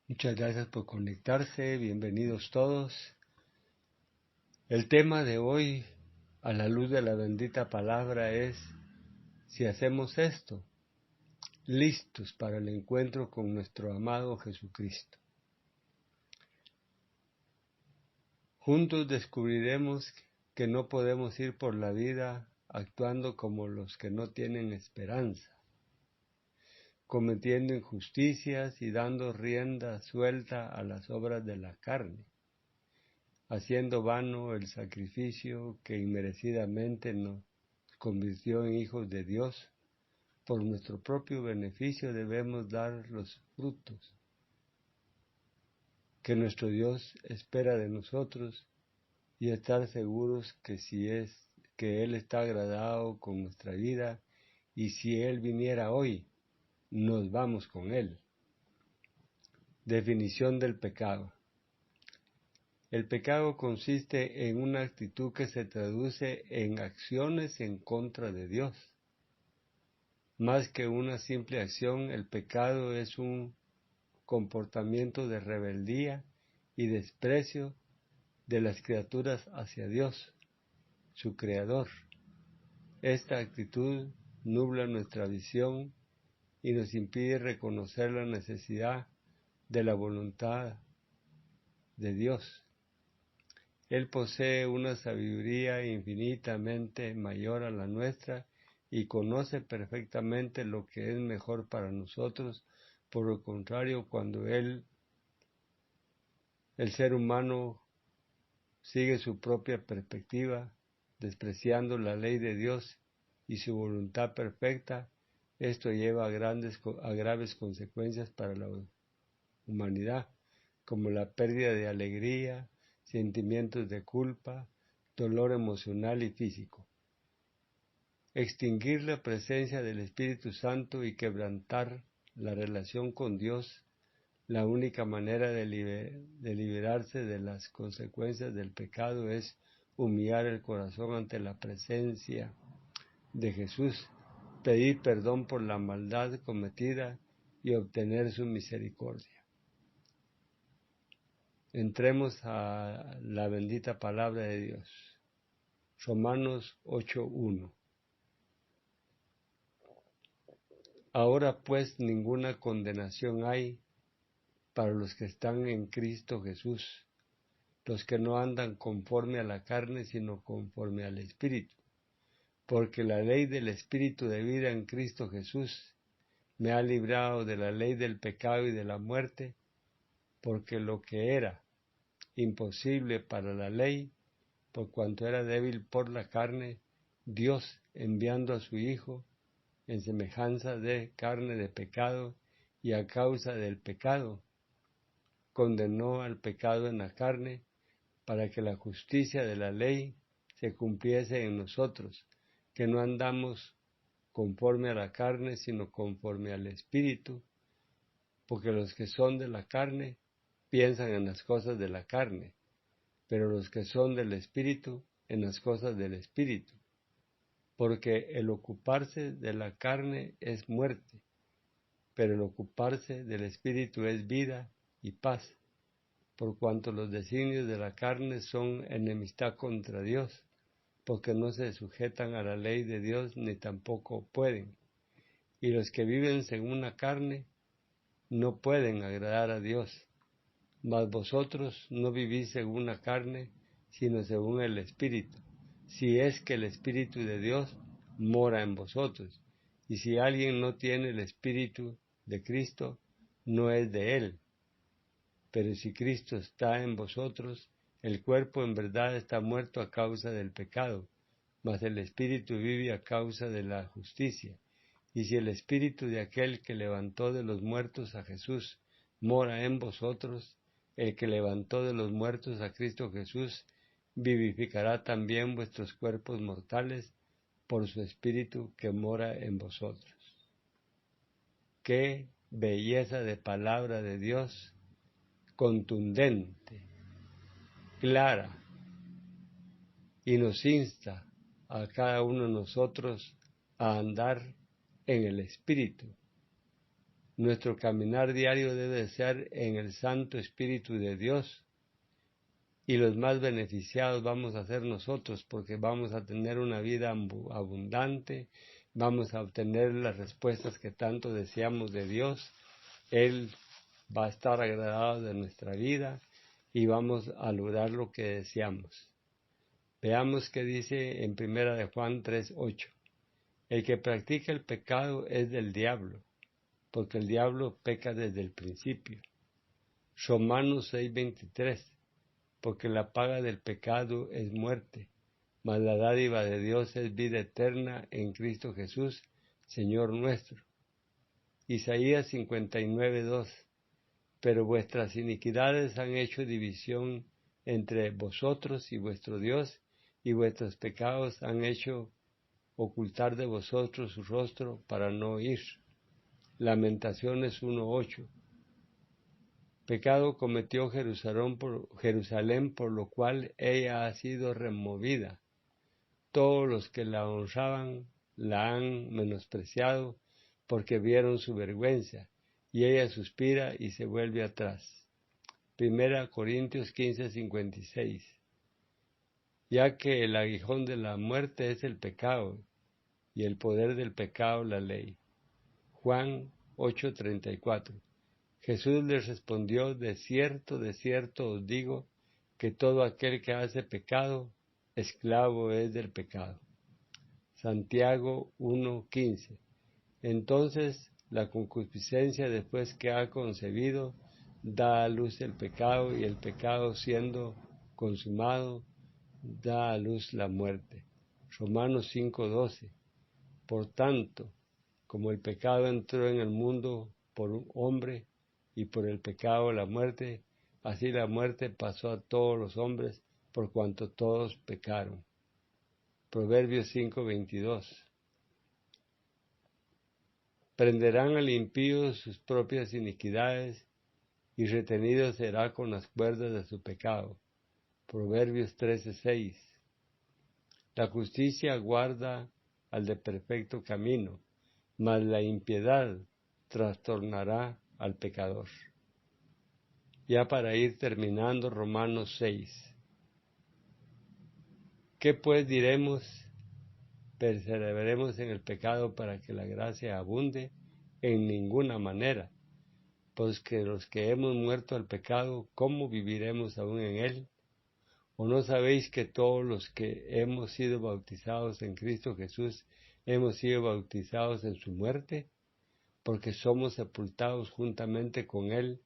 Muchas gracias por conectarse, bienvenidos todos. El tema de hoy, a la luz de la bendita palabra, es si hacemos esto, listos para el encuentro con nuestro amado Jesucristo. Juntos descubriremos que no podemos ir por la vida actuando como los que no tienen esperanza, cometiendo injusticias y dando rienda suelta a las obras de la carne, haciendo vano el sacrificio que inmerecidamente nos convirtió en hijos de Dios. Por nuestro propio beneficio debemos dar los frutos que nuestro Dios espera de nosotros y estar seguros que Él está agradado con nuestra vida, y si Él viniera hoy, nos vamos con Él. Definición del pecado. El pecado consiste en una actitud que se traduce en acciones en contra de Dios. Más que una simple acción, el pecado es un comportamiento de rebeldía y desprecio de las criaturas hacia Dios, su Creador. Esta actitud nubla nuestra visión y nos impide reconocer la necesidad de la voluntad de Dios. Él posee una sabiduría infinitamente mayor a la nuestra y conoce perfectamente lo que es mejor para nosotros. Por lo contrario, cuando el ser humano sigue su propia perspectiva, despreciando la ley de Dios y su voluntad perfecta, esto lleva a graves consecuencias para la humanidad, como la pérdida de alegría, sentimientos de culpa, dolor emocional y físico. Extinguir la presencia del Espíritu Santo y quebrantar la relación con Dios. La única manera de liberarse de las consecuencias del pecado es humillar el corazón ante la presencia de Jesús, pedir perdón por la maldad cometida y obtener su misericordia. Entremos a la bendita palabra de Dios. Romanos 8:1. Ahora pues ninguna condenación hay para los que están en Cristo Jesús, los que no andan conforme a la carne, sino conforme al Espíritu. Porque la ley del Espíritu de vida en Cristo Jesús me ha librado de la ley del pecado y de la muerte, porque lo que era imposible para la ley, por cuanto era débil por la carne, Dios, enviando a su Hijo en semejanza de carne de pecado, y a causa del pecado, condenó al pecado en la carne, para que la justicia de la ley se cumpliese en nosotros, que no andamos conforme a la carne, sino conforme al Espíritu, porque los que son de la carne piensan en las cosas de la carne, pero los que son del Espíritu en las cosas del Espíritu, porque el ocuparse de la carne es muerte, pero el ocuparse del Espíritu es vida y paz, por cuanto los designios de la carne son enemistad contra Dios, porque no se sujetan a la ley de Dios ni tampoco pueden. Y los que viven según la carne no pueden agradar a Dios. Mas vosotros no vivís según la carne, sino según el Espíritu, si es que el Espíritu de Dios mora en vosotros. Y si alguien no tiene el Espíritu de Cristo, no es de él. Pero si Cristo está en vosotros, el cuerpo en verdad está muerto a causa del pecado, mas el Espíritu vive a causa de la justicia. Y si el Espíritu de aquel que levantó de los muertos a Jesús mora en vosotros, el que levantó de los muertos a Cristo Jesús vivificará también vuestros cuerpos mortales por su Espíritu que mora en vosotros. ¡Qué belleza de palabra de Dios! Contundente, clara, y nos insta a cada uno de nosotros a andar en el Espíritu. Nuestro caminar diario debe ser en el Santo Espíritu de Dios, y los más beneficiados vamos a ser nosotros, porque vamos a tener una vida abundante, vamos a obtener las respuestas que tanto deseamos de Dios. Él va a estar agradado de nuestra vida y vamos a lograr lo que deseamos. Veamos qué dice en 1 de Juan 3:8. El que practica el pecado es del diablo, porque el diablo peca desde el principio. Romanos 6:23. Porque la paga del pecado es muerte, mas la dádiva de Dios es vida eterna en Cristo Jesús, Señor nuestro. Isaías 59:2. Pero vuestras iniquidades han hecho división entre vosotros y vuestro Dios, y vuestros pecados han hecho ocultar de vosotros su rostro para no oír. Lamentaciones 1:8. Pecado cometió Jerusalén, por lo cual ella ha sido removida. Todos los que la honraban la han menospreciado, porque vieron su vergüenza, y ella suspira y se vuelve atrás. 1 Corintios 15:56. Ya que el aguijón de la muerte es el pecado, y el poder del pecado la ley. Juan 8:34. Jesús les respondió: de cierto os digo, que todo aquel que hace pecado, esclavo es del pecado. Santiago 1:15. Entonces la concupiscencia, después que ha concebido, da a luz el pecado, y el pecado, siendo consumado, da a luz la muerte. Romanos 5:12. Por tanto, como el pecado entró en el mundo por un hombre, y por el pecado la muerte, así la muerte pasó a todos los hombres, por cuanto todos pecaron. Proverbios 5:22. Prenderán al impío sus propias iniquidades, y retenido será con las cuerdas de su pecado. Proverbios 13:6. La justicia guarda al de perfecto camino, mas la impiedad trastornará al pecador. Ya para ir terminando, Romanos 6. ¿Qué pues diremos? ¿Perseveraremos en el pecado para que la gracia abunde? En ninguna manera. Pues que los que hemos muerto al pecado, ¿cómo viviremos aún en él? ¿O no sabéis que todos los que hemos sido bautizados en Cristo Jesús, hemos sido bautizados en su muerte? Porque somos sepultados juntamente con él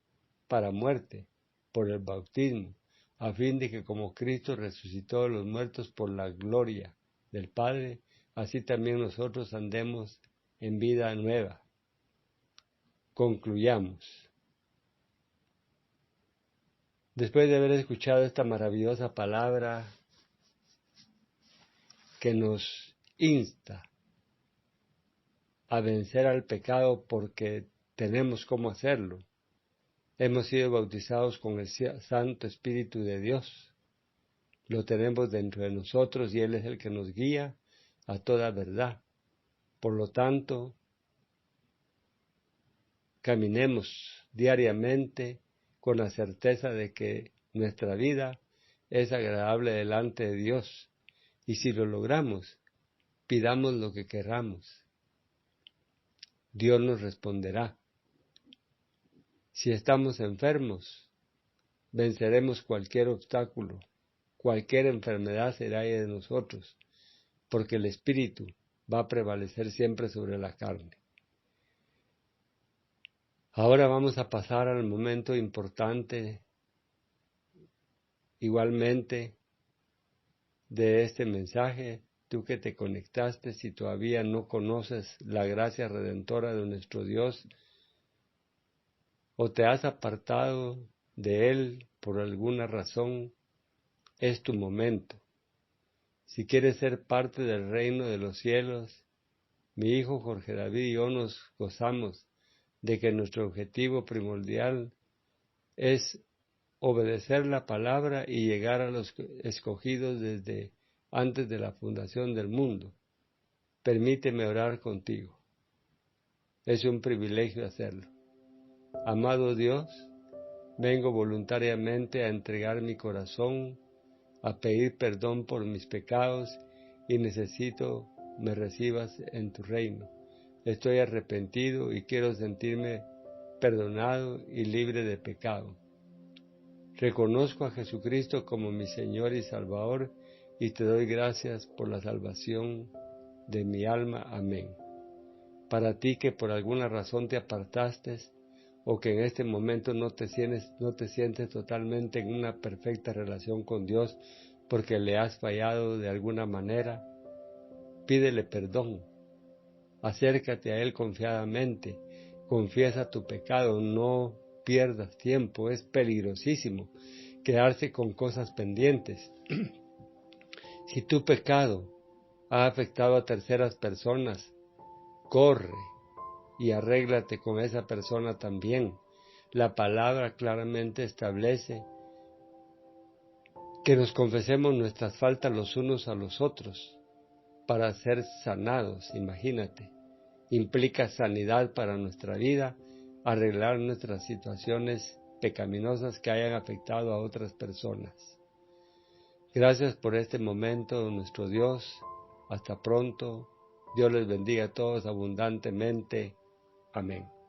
para muerte, por el bautismo, a fin de que como Cristo resucitó de los muertos por la gloria del Padre, así también nosotros andemos en vida nueva. Concluyamos. Después de haber escuchado esta maravillosa palabra que nos insta a vencer al pecado porque tenemos cómo hacerlo, hemos sido bautizados con el Santo Espíritu de Dios. Lo tenemos dentro de nosotros y Él es el que nos guía a toda verdad. Por lo tanto, caminemos diariamente con la certeza de que nuestra vida es agradable delante de Dios, y si lo logramos, pidamos lo que queramos. Dios nos responderá. Si estamos enfermos, venceremos cualquier obstáculo, cualquier enfermedad será de nosotros, porque el Espíritu va a prevalecer siempre sobre la carne. Ahora vamos a pasar al momento importante, igualmente, de este mensaje. Tú que te conectaste, si todavía no conoces la gracia redentora de nuestro Dios, o te has apartado de Él por alguna razón, es tu momento. Si quieres ser parte del reino de los cielos, mi hijo Jorge David y yo nos gozamos de que nuestro objetivo primordial es obedecer la palabra y llegar a los escogidos desde antes de la fundación del mundo. Permíteme orar contigo. Es un privilegio hacerlo. Amado Dios, vengo voluntariamente a entregar mi corazón, a pedir perdón por mis pecados y necesito me recibas en tu reino. Estoy arrepentido y quiero sentirme perdonado y libre de pecado. Reconozco a Jesucristo como mi Señor y Salvador y te doy gracias por la salvación de mi alma. Amén. Para ti que por alguna razón te apartaste o que en este momento no te sientes totalmente en una perfecta relación con Dios porque le has fallado de alguna manera, pídele perdón. Acércate a Él confiadamente, confiesa tu pecado, no pierdas tiempo, es peligrosísimo quedarse con cosas pendientes. Si tu pecado ha afectado a terceras personas, corre y arréglate con esa persona también. La palabra claramente establece que nos confesemos nuestras faltas los unos a los otros para ser sanados, imagínate. Implica sanidad para nuestra vida, arreglar nuestras situaciones pecaminosas que hayan afectado a otras personas. Gracias por este momento, nuestro Dios. Hasta pronto. Dios les bendiga a todos abundantemente. Amén.